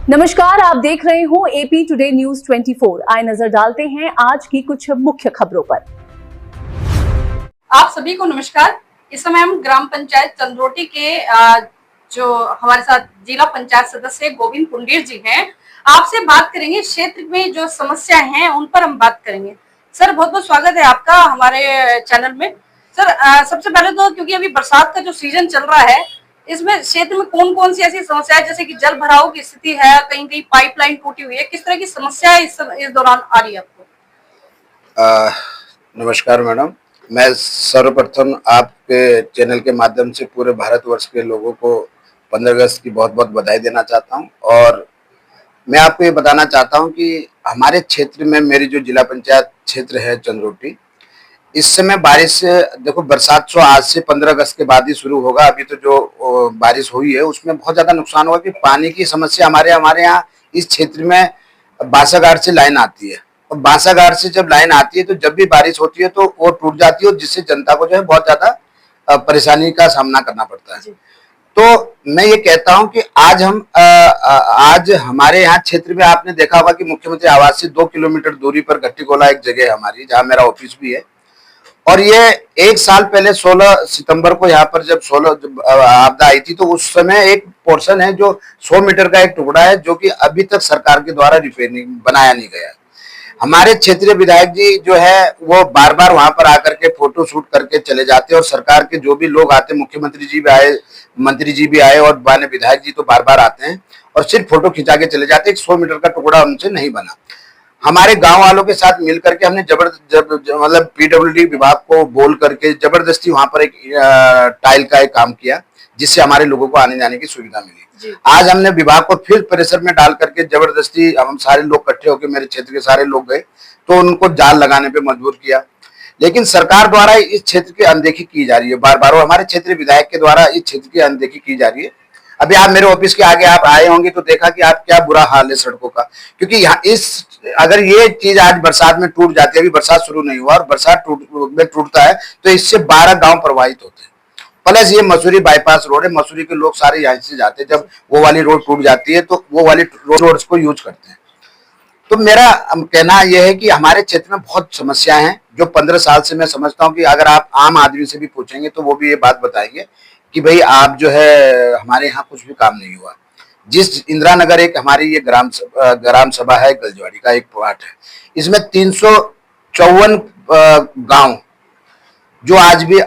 नमस्कार, आप देख रहे हो एपी टुडे न्यूज 24। आए नजर डालते हैं आज की कुछ मुख्य खबरों पर। आप सभी को नमस्कार। इस समय हम ग्राम पंचायत चंद्रोटी के जो हमारे साथ जिला पंचायत सदस्य गोविंद पुंडीर जी हैं, आपसे बात करेंगे। क्षेत्र में जो समस्या हैं उन पर हम बात करेंगे। सर, बहुत बहुत स्वागत है आपका हमारे चैनल में। सर, सबसे पहले तो क्योंकि अभी बरसात का जो सीजन चल रहा है, इसमें क्षेत्र में कौन कौन सी ऐसी समस्याएं, जैसे कि जल भराव की स्थिति है, कहीं कहीं पाइपलाइन टूटी हुई है, किस तरह की समस्या इस दौरान आ रही है आपको? नमस्कार मैडम, मैं सर्वप्रथम आपके चैनल के माध्यम से पूरे भारतवर्ष के लोगों को 15 अगस्त की बहुत बहुत बधाई देना चाहता हूं। और मैं आपको ये बताना चाहता हूं कि हमारे क्षेत्र में मेरी जो जिला पंचायत क्षेत्र है चंद्रोटी, इस समय बारिश देखो, बरसात तो आज से 15 अगस्त के बाद ही शुरू होगा। अभी तो जो बारिश हुई है उसमें बहुत ज्यादा नुकसान हुआ कि पानी की समस्या हमारे यहाँ इस क्षेत्र में बासाघाट से लाइन आती है, और बासाघाट से जब लाइन आती है तो जब भी बारिश होती है तो वो टूट जाती है, और जिससे जनता को जो है बहुत ज्यादा परेशानी का सामना करना पड़ता है। तो मैं ये कहता हूं कि आज हमारे यहाँ क्षेत्र में आपने देखा होगा कि मुख्यमंत्री आवास से 2 किलोमीटर दूरी पर घट्टीकोला एक जगह है हमारी, जहाँ मेरा ऑफिस भी है। और ये 1 साल पहले 16 सितंबर को यहाँ पर जब आपदा आई थी, तो उस समय एक पोर्शन है जो 100 मीटर का एक टुकड़ा है, जो कि अभी तक सरकार के द्वारा रिपेयरिंग बनाया नहीं गया। हमारे क्षेत्रीय विधायक जी जो है वो बार बार वहां पर आकर के फोटो शूट करके चले जाते हैं, और सरकार के जो भी लोग आते, मुख्यमंत्री जी भी आए, मंत्री जी भी आए, और माननीय विधायक जी तो बार बार आते हैं और सिर्फ फोटो खिंचा के चले जाते हैं। 100 मीटर का टुकड़ा उनसे नहीं बना। हमारे गांव वालों के साथ मिल करके हमने मतलब पीडब्ल्यूडी विभाग को बोल करके जबरदस्ती वहां पर एक टाइल का एक काम किया, जिससे हमारे लोगों को आने जाने की सुविधा मिली। आज हमने विभाग को फिर प्रेशर में डाल करके जबरदस्ती हम सारे लोग इकट्ठे होकर, मेरे क्षेत्र के सारे लोग गए तो उनको जाल लगाने पे मजबूर किया। लेकिन सरकार द्वारा इस क्षेत्र की अनदेखी की जा रही है बार बार, और हमारे क्षेत्रीय विधायक के द्वारा इस क्षेत्र की अनदेखी की जा रही है। अभी आप मेरे ऑफिस के आगे आप आए होंगे तो देखा कि आप क्या बुरा हाल है सड़कों का, क्योंकि यहाँ अगर ये चीज आज बरसात में टूट जाती है, अभी बरसात शुरू नहीं हुआ और बरसात में टूटता है तो इससे 12 गांव प्रभावित होते हैं। प्लस ये मसूरी बाईपास रोड है, मसूरी के लोग सारे यहाँ से जाते हैं, जब वो वाली रोड टूट जाती है तो वो वाली रोड को यूज करते हैं। तो मेरा कहना यह है कि हमारे क्षेत्र में बहुत समस्याएं हैं, जो 15 साल से मैं समझता हूँ कि अगर आप आम आदमी से भी पूछेंगे तो वो भी ये बात बताएंगे कि भाई आप जो है हमारे यहाँ कुछ भी काम नहीं हुआ। जिस इंदिरा नगर एक हमारी ये ग्राम सभा है, गलजवाड़ी का एक प्लाट है, इसमें 354 गांव जो आज भी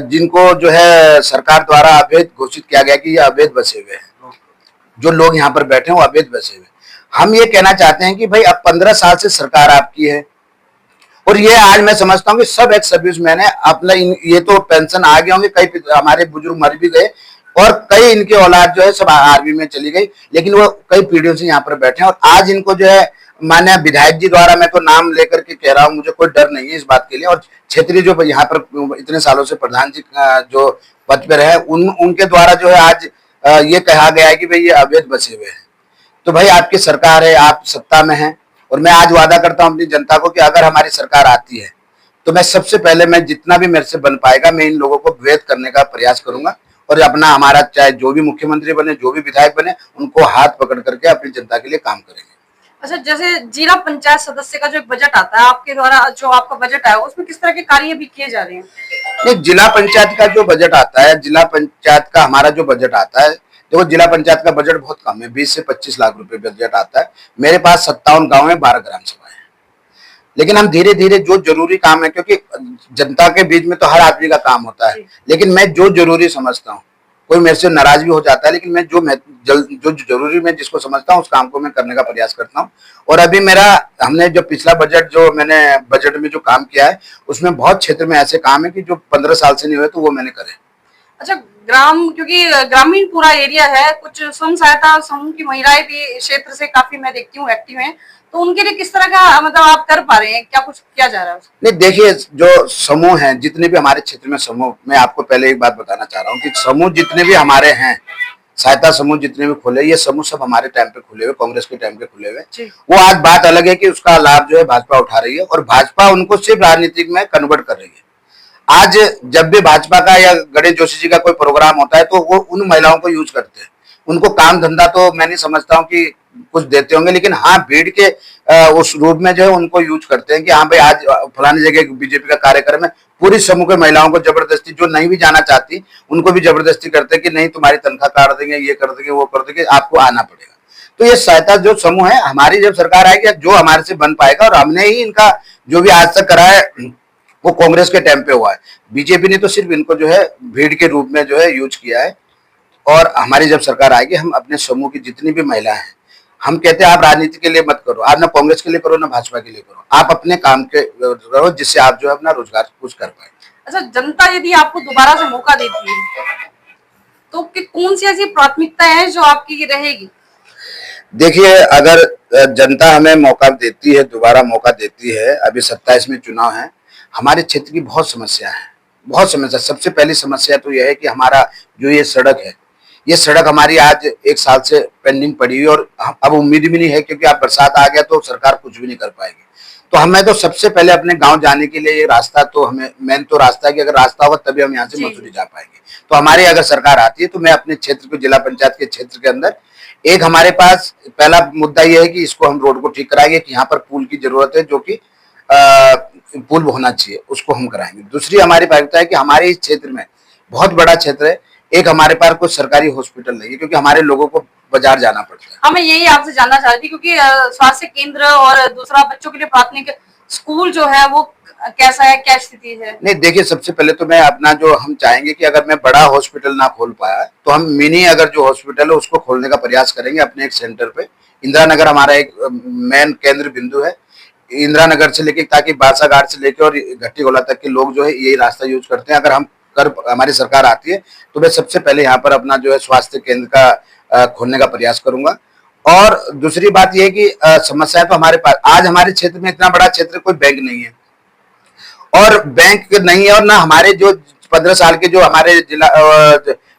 जिनको जो है सरकार द्वारा अवैध घोषित किया गया कि ये अवैध बसे हुए हैं, जो लोग यहाँ पर बैठे हैं वो अवैध बसे हुए। हम ये कहना चाहते हैं कि भाई अब 15 साल से सरकार आपकी है, और ये आज मैं समझता हूँ कि सब एक्स सर्विसमैन है अपना, ये तो पेंशन आ गए होंगे, कई हमारे बुजुर्ग मर भी गए और कई इनके औलाद जो है सब आर्मी में चली गई, लेकिन वो कई पीढ़ियों से यहाँ पर बैठे हैं। और आज इनको जो है माननीय विधायक जी द्वारा, मैं तो नाम लेकर के कह रहा हूँ, मुझे कोई डर नहीं है इस बात के लिए, और क्षेत्रीय जो यहाँ पर इतने सालों से प्रधान जी जो पद पर है उनके द्वारा जो है आज ये कहा गया है कि भाई ये अवैध बसे हुए हैं। तो भाई आपकी सरकार है, आप सत्ता में हैं, और मैं आज वादा करता हूं अपनी जनता को कि अगर हमारी सरकार आती है तो मैं सबसे पहले, मैं जितना भी मेरे से बन पाएगा, मैं इन लोगों को विवेक करने का प्रयास करूंगा, और अपना हमारा चाहे जो भी मुख्यमंत्री बने, जो भी विधायक बने, उनको हाथ पकड़ करके अपनी जनता के लिए काम करेंगे। अच्छा, जैसे जिला पंचायत सदस्य का जो बजट आता है आपके द्वारा, जो आपका बजट है उसमें किस तरह के कार्य भी किए जा रहे हैं? नहीं, जिला पंचायत का जो बजट आता है, जिला पंचायत का हमारा जो बजट आता है, देखो जिला पंचायत का बजट बहुत कम है, 20 से 25 लाख रुपए बजट आता है। मेरे पास 57 गांव है, 12 ग्राम सभा है। लेकिन हम धीरे धीरे जो जरूरी काम है, क्योंकि जनता के बीच में तो हर आदमी का काम होता है, लेकिन मैं जो जरूरी समझता हूँ, कोई मेरे से नाराज भी हो जाता है, लेकिन मैं जो जरूरी मैं जिसको समझता हूँ उस काम को मैं करने का प्रयास करता हूँ। और अभी हमने जो पिछला बजट, जो मैंने बजट में जो काम किया है, उसमें बहुत क्षेत्र में ऐसे काम है कि जो 15 साल से नहीं हुए, तो वो मैंने करे। अच्छा, क्योंकि ग्रामीण पूरा एरिया है, कुछ स्वयं सहायता समूह की महिलाएं भी क्षेत्र से काफी मैं देखती हूँ एक्टिव हैं, तो उनके लिए किस तरह का मतलब आप कर पा रहे हैं, क्या कुछ किया जा रहा है? नहीं, देखिए, जो समूह हैं, जितने भी हमारे क्षेत्र में समूह, मैं आपको पहले एक बात बताना चाह रहा हूँ कि समूह जितने भी हमारे हैं, सहायता समूह जितने भी खुले, ये समूह सब हमारे टाइम पे खुले हुए, कांग्रेस के टाइम पे खुले हुए। वो आज बात अलग है कि उसका लाभ जो है भाजपा उठा रही है, और भाजपा उनको सिर्फ राजनीतिक में कन्वर्ट कर रही है। आज जब भी भाजपा का या गणेश जोशी जी का कोई प्रोग्राम होता है तो वो उन महिलाओं को यूज करते हैं, उनको काम धंधा तो मैं नहीं समझता हूँ कि कुछ देते होंगे, लेकिन हाँ भीड़ के उस रूप में जो है उनको यूज करते हैं कि हाँ भाई आज फलानी जगह बीजेपी का कार्यक्रम है, पूरी समूह के महिलाओं को जबरदस्ती, जो नहीं भी जाना चाहती उनको भी जबरदस्ती करते हैं कि नहीं तुम्हारी तनख्वाह काट देंगे, ये कर देंगे, वो कर देंगे, आपको आना पड़ेगा। तो ये सहायता जो समूह है, हमारी जब सरकार आएगी जो हमारे से बन पाएगा, और हमने ही इनका जो भी आज तक करा है वो कांग्रेस के टाइम पे हुआ है, बीजेपी ने तो सिर्फ इनको जो है भीड़ के रूप में जो है यूज किया है। और हमारी जब सरकार आएगी हम अपने समूह की जितनी भी महिलाएं हैं, हम कहते हैं आप राजनीति के लिए मत करो, आप ना कांग्रेस के लिए करो ना भाजपा के लिए करो, आप अपने काम के करो जिससे आप जो है अपना रोजगार कुछ कर पाए। अच्छा, जनता यदि आपको दोबारा से मौका देती है तो कौन सी ऐसी प्राथमिकता है जो आपकी रहेगी? देखिए, अगर जनता हमें मौका देती है, दोबारा मौका देती है, अभी 27 में चुनाव है, हमारे क्षेत्र की बहुत समस्या है, बहुत समस्या। सबसे पहली समस्या तो यह है कि हमारा जो ये सड़क है, ये सड़क हमारी आज 1 साल से पेंडिंग पड़ी हुई, और अब उम्मीद भी नहीं है, क्योंकि अब बरसात आ गया तो सरकार कुछ भी नहीं कर पाएगी। तो हमें तो सबसे पहले अपने गांव जाने के लिए ये रास्ता, तो हमें मेन तो रास्ता है कि अगर रास्ता होगा तभी हम यहाँ से मसूरी जा पाएंगे। तो हमारी अगर सरकार आती है तो मैं अपने क्षेत्र को, जिला पंचायत के क्षेत्र के अंदर, एक हमारे पास पहला मुद्दा यह है कि इसको हम रोड को ठीक कराएंगे, कि यहाँ पर पुल की जरूरत है, जो कि पुल होना चाहिए, उसको हम कराएंगे। दूसरी हमारी प्राथमिकता है कि हमारे इस क्षेत्र में, बहुत बड़ा क्षेत्र है, एक हमारे पास कोई सरकारी हॉस्पिटल नहीं है, क्योंकि हमारे लोगों को बाजार जाना पड़ता है। हमें यही आपसे जानना चाह रही थी, क्योंकि स्वास्थ्य केंद्र और दूसरा बच्चों के लिए प्राथमिक स्कूल जो है वो कैसा है, क्या स्थिति है? नहीं, देखिए, सबसे पहले तो मैं अपना जो हम चाहेंगे कि अगर मैं बड़ा हॉस्पिटल ना खोल पाया तो हम मिनी, अगर जो हॉस्पिटल है उसको खोलने का प्रयास करेंगे अपने एक सेंटर पे। इंदिरा नगर हमारा एक मेन केंद्र बिंदु है, इंदिरा नगर से लेके ताकि बादशाह घाट से लेके और घट्टी गोला तक के लोग जो है यही रास्ता यूज करते हैं। अगर हम हमारी सरकार आती है तो मैं सबसे पहले यहाँ पर अपना जो है स्वास्थ्य केंद्र का खोलने का प्रयास करूंगा। और दूसरी बात यह है कि समस्या तो हमारे पास, आज हमारे क्षेत्र में इतना बड़ा क्षेत्र, कोई बैंक नहीं है, और बैंक नहीं है, और ना हमारे जो 15 साल के जो हमारे जिला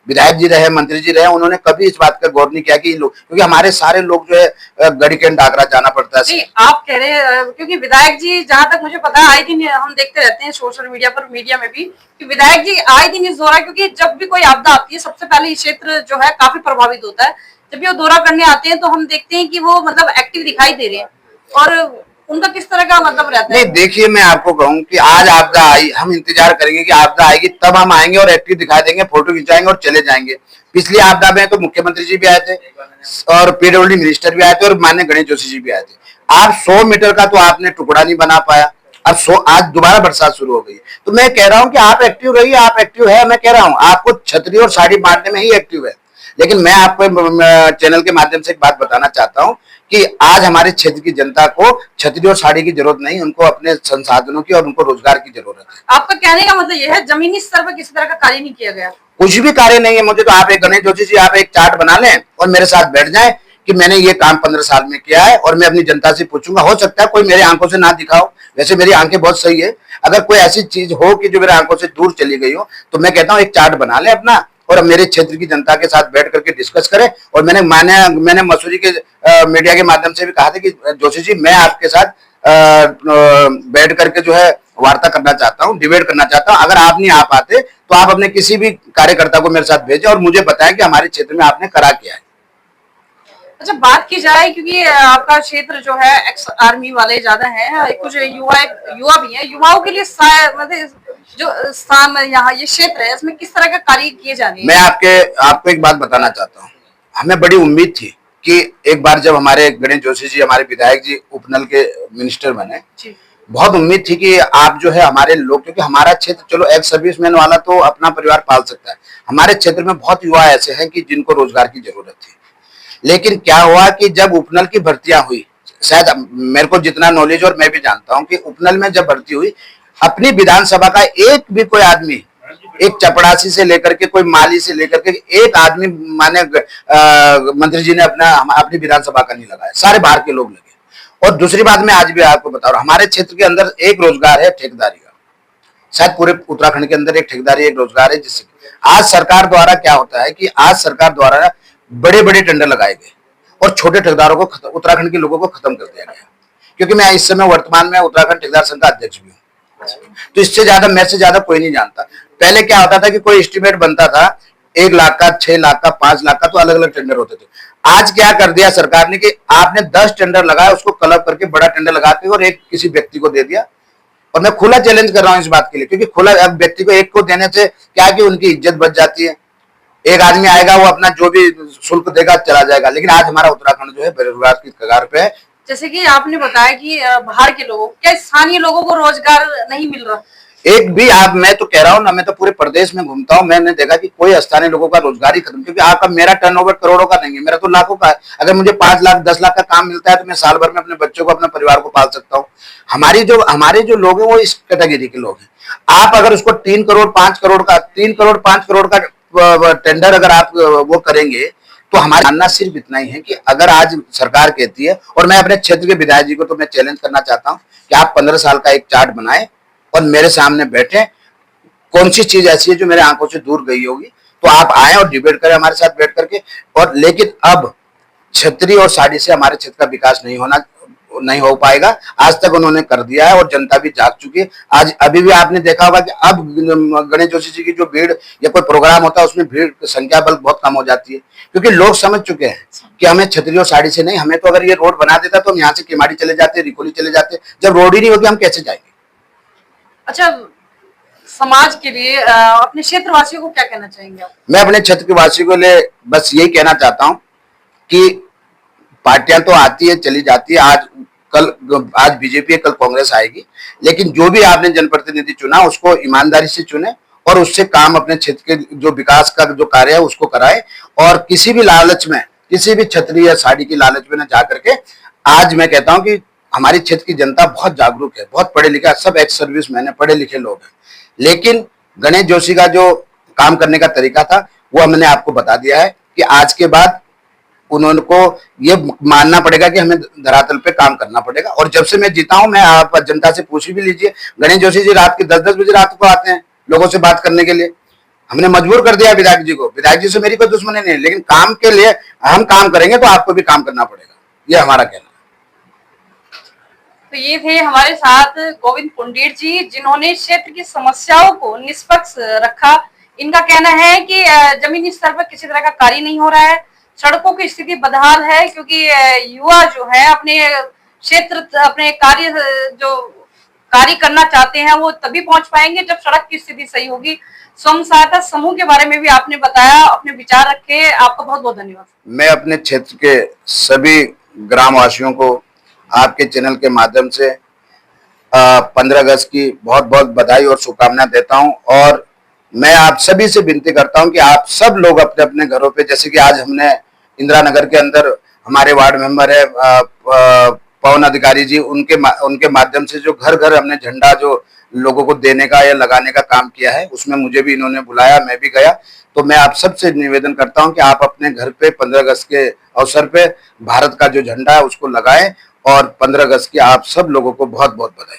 विधायक जी रहे, मंत्री जी रहे, उन्होंने कभी इस बात का गौर नहीं किया कि लोग, क्योंकि हमारे सारे लोग जो है गड़ीकेंड आगरा जाना पड़ता है। नहीं, आप कह रहे हैं, क्योंकि विधायक जी, जहां तक मुझे पता है, आए दिन हम देखते रहते हैं सोशल मीडिया पर, मीडिया में भी, कि विधायक जी आए दिन इस दौरा, क्योंकि जब भी कोई आपदा आती है सबसे पहले ये क्षेत्र जो है काफी प्रभावित होता है, जब भी वो दौरा करने आते हैं तो हम देखते हैं कि वो मतलब एक्टिव दिखाई दे रहे हैं, और उनका किस तरह का मतलब रहता है? नहीं, देखिए, मैं आपको कहूँ कि आज आपदा आई, हम इंतजार करेंगे कि आपदा आएगी तब हम आएंगे और एक्टिव दिखा देंगे, फोटो खिंचाएंगे और चले जाएंगे। पिछली आपदा में तो मुख्यमंत्री जी भी आए थे और पीडब्ल्यूडी मिनिस्टर भी आए थे और माननीय गणेश जोशी जी भी आए थे। आप 100 मीटर का तो आपने टुकड़ा नहीं बना पाया, अब आज दोबारा बरसात शुरू हो गई। तो मैं कह रहा हूँ कि आप एक्टिव रहिए, आप एक्टिव है, मैं कह रहा हूँ आपको छतरी और साड़ी बांटने में ही एक्टिव है। लेकिन मैं आपको चैनल के माध्यम से एक बात बताना चाहता हूँ कि आज हमारे क्षेत्र की जनता को छतरी और साड़ी की जरूरत नहीं, उनको अपने संसाधनों की और उनको रोजगार की जरूरत है। आपका कहने का मतलब यह है जमीनी स्तर पर किसी तरह का कार्य नहीं किया गया? कुछ भी कार्य नहीं है। मुझे तो आप एक गणेश जोशी जी, आप एक चार्ट बना लें और मेरे साथ बैठ जाएं कि मैंने ये काम 15 साल में किया है, और मैं अपनी जनता से पूछूंगा। हो सकता है कोई मेरे आंखों से ना दिखाओ, वैसे मेरी आंखें बहुत सही है, अगर कोई ऐसी चीज हो कि जो मेरे आंखों से दूर चली गई हो तो मैं कहता हूँ एक चार्ट बना ले अपना, और अब मेरे क्षेत्र की जनता के साथ बैठ करके डिस्कस करें। और मैंने मसूरी के मीडिया के माध्यम से भी कहा था कि जोशी जी, मैं आपके साथ बैठ करके जो है वार्ता करना चाहता हूँ, डिबेट करना चाहता हूँ। अगर आप नहीं आ पाते तो आप अपने किसी भी कार्यकर्ता को मेरे साथ भेजें और मुझे बताएं कि हमारे क्षेत्र में आपने करा क्या है। अच्छा, बात की जाए, क्योंकि आपका क्षेत्र जो है एक्स आर्मी वाले ज्यादा हैं, कुछ युवा भी हैं, युवाओं के लिए मतलब जो यहाँ ये क्षेत्र है इसमें किस तरह का कार्य किए जाने हैं? मैं आपको एक बात बताना चाहता हूँ। हमें बड़ी उम्मीद थी कि एक बार जब हमारे गणेश जोशी जी, हमारे विधायक जी उपनल के मिनिस्टर बने, बहुत उम्मीद थी कि आप जो है हमारे लोग, क्योंकि हमारा क्षेत्र, चलो एक्स सर्विसमैन वाला तो अपना परिवार पाल सकता है, हमारे क्षेत्र में बहुत युवा ऐसे हैं कि जिनको रोजगार की जरूरत थी। लेकिन क्या हुआ कि जब उपनल की भर्तियां हुई, शायद मेरे को जितना नॉलेज, और मैं भी जानता हूं कि उपनल में जब भर्ती हुई, अपनी विधानसभा का एक भी कोई आदमी, एक चपड़ासी से लेकर के कोई माली से लेकर के एक आदमी, माने मंत्री जी ने अपनी विधानसभा का नहीं लगाया, सारे बाहर के लोग लगे। और दूसरी बात मैं आज भी आपको बता रहा हूं, हमारे क्षेत्र के अंदर एक रोजगार है ठेकेदारी का, शायद पूरे उत्तराखंड के अंदर एक ठेकेदारी एक रोजगार है, जिससे आज सरकार द्वारा क्या होता है कि आज सरकार द्वारा बड़े बड़े टेंडर लगाए गए और छोटे ठेकेदारों को, उत्तराखंड के लोगों को खत्म कर दिया गया। क्योंकि मैं इस समय वर्तमान में उत्तराखंड ठेकेदार संघ का अध्यक्ष भी हूँ, तो इससे ज्यादा, मैं से ज्यादा कोई नहीं जानता। पहले क्या होता था कि कोई एस्टीमेट बनता था, 1 लाख का, 6 लाख का, 5 लाख का, तो अलग अलग टेंडर होते थे। आज क्या कर दिया सरकार ने कि आपने 10 टेंडर लगाया, उसको क्लब करके बड़ा टेंडर लगा के और एक किसी व्यक्ति को दे दिया। और मैं खुला चैलेंज कर रहा हूं इस बात के लिए, क्योंकि खुला अब व्यक्ति को एक को देने से क्या कि उनकी इज्जत बच जाती है। एक आदमी आएगा, वो अपना जो भी शुल्क देगा चला जाएगा। लेकिन आज हमारा उत्तराखंड जो है बेरोजगार की कगार पे है। जैसे कि आपने बताया कि बाहर के लोगों, क्या स्थानीय लोगों को रोजगार नहीं मिल रहा? एक भी मैं तो कह रहा हूँ ना, मैं तो पूरे प्रदेश में घूमता हूँ, मैंने देखा कि कोई स्थानीय लोगों का रोजगार ही खत्म। क्योंकि आपका मेरा टर्नओवर करोड़ों का नहीं है, मेरा तो लाखों का है। अगर मुझे 5 लाख 10 लाख का काम मिलता है तो मैं साल भर में अपने बच्चों को, अपने परिवार को पाल सकता हूँ। हमारे जो लोग हैं वो इस कैटेगरी के लोग हैं। आप अगर उसको 3 करोड़ 5 करोड़ का 3 करोड़ 5 करोड़ का टेंडर अगर आप वो करेंगे, तो हमारा मानना सिर्फ इतना ही है कि अगर आज सरकार कहती है, और मैं अपने क्षेत्र के विधायक जी को तो मैं चैलेंज करना चाहता हूं कि आप 15 साल का एक चार्ट बनाएं और मेरे सामने बैठे, कौन सी चीज ऐसी है जो मेरे आंखों से दूर गई होगी, तो आप आए और डिबेट करें हमारे साथ बैठ करके। और लेकिन अब छतरी और साड़ी से हमारे क्षेत्र का विकास नहीं हो पाएगा। आज तक उन्होंने कर दिया है और जनता भी जाग चुकी है। आज अभी भी आपने देखा होगा कि अब गणेश जोशी जी की जो भीड़ या कोई प्रोग्राम होता है उसमें भीड़ संख्या बल बहुत कम हो जाती है, क्योंकि लोग समझ चुके हैं कि हमें छतरी और साड़ी से नहीं, हमें तो अगर ये रोड बना देता तो हम यहाँ से केमाड़ी चले जाते, रिकोली चले जाते। जब रोड ही नहीं होगी हम कैसे जाएंगे? अच्छा, समाज के लिए अपने क्षेत्र वासियों को क्या कहना चाहेंगे आप? मैं अपने क्षेत्र के वासियों के लिए बस यही कहना चाहता हूँ कि पार्टियां तो आती है चली जाती है, आज बीजेपी है, कल कांग्रेस आएगी, लेकिन जो भी आपने जनप्रतिनिधि चुना उसको ईमानदारी से चुने और उससे काम, अपने क्षेत्र के जो विकास का जो कार्य है उसको कराए। और किसी भी लालच में, किसी भी छतरी या साड़ी की लालच में न जा करके, आज मैं कहता हूं कि हमारी क्षेत्र की जनता बहुत जागरूक है, बहुत पढ़े लिखे, सब एक्स सर्विस मैन है, पढ़े लिखे लोग हैं। लेकिन गणेश जोशी का जो काम करने का तरीका था वो हमने आपको बता दिया है कि आज के बाद उन्होंने को ये मानना पड़ेगा कि हमें धरातल पे काम करना पड़ेगा। और जब से मैं जीता हूं, मैं आप जनता से पूछ भी लीजिए, गणेश जोशी जी रात के 10-10 बजे रात को आते हैं लोगों से बात करने के लिए। हमने मजबूर कर दिया विधायक जी को। विधायक जी से मेरी कोई दुश्मनी नहीं है, लेकिन काम के लिए हम काम करेंगे तो आपको भी काम करना पड़ेगा, ये हमारा कहना है। तो ये थे हमारे साथ गोविंद पुंडीर जी, जिन्होंने क्षेत्र की समस्याओं को निष्पक्ष रखा। इनका कहना है कि जमीनी स्तर पर किसी तरह का कार्य नहीं हो रहा है, सड़कों की स्थिति बदहाल है, क्योंकि युवा जो है अपने क्षेत्र, अपने कार्य करना चाहते हैं वो तभी पहुंच पाएंगे जब सड़क की स्थिति सही होगी। स्वयं सहायता समूह के बारे में भी आपने बताया, अपने विचार रखे, आपका बहुत बहुत धन्यवाद। मैं अपने क्षेत्र के सभी ग्रामवासियों को आपके चैनल के माध्यम से 15 अगस्त की बहुत बहुत बधाई और शुभकामनाएं देता हूं। और मैं आप सभी से विनती करता हूं कि आप सब लोग अपने अपने घरों पे, जैसे कि आज हमने इंदिरा नगर के अंदर हमारे वार्ड मेंबर है पवन अधिकारी जी, उनके माध्यम से जो घर घर हमने झंडा जो लोगों को देने का या लगाने का काम किया है, उसमें मुझे भी इन्होंने बुलाया, मैं भी गया। तो मैं आप सबसे निवेदन करता हूं कि आप अपने घर पे 15 अगस्त के अवसर पे भारत का जो झंडा है उसको लगाएं। और 15 अगस्त की आप सब लोगों को बहुत बहुत बधाई।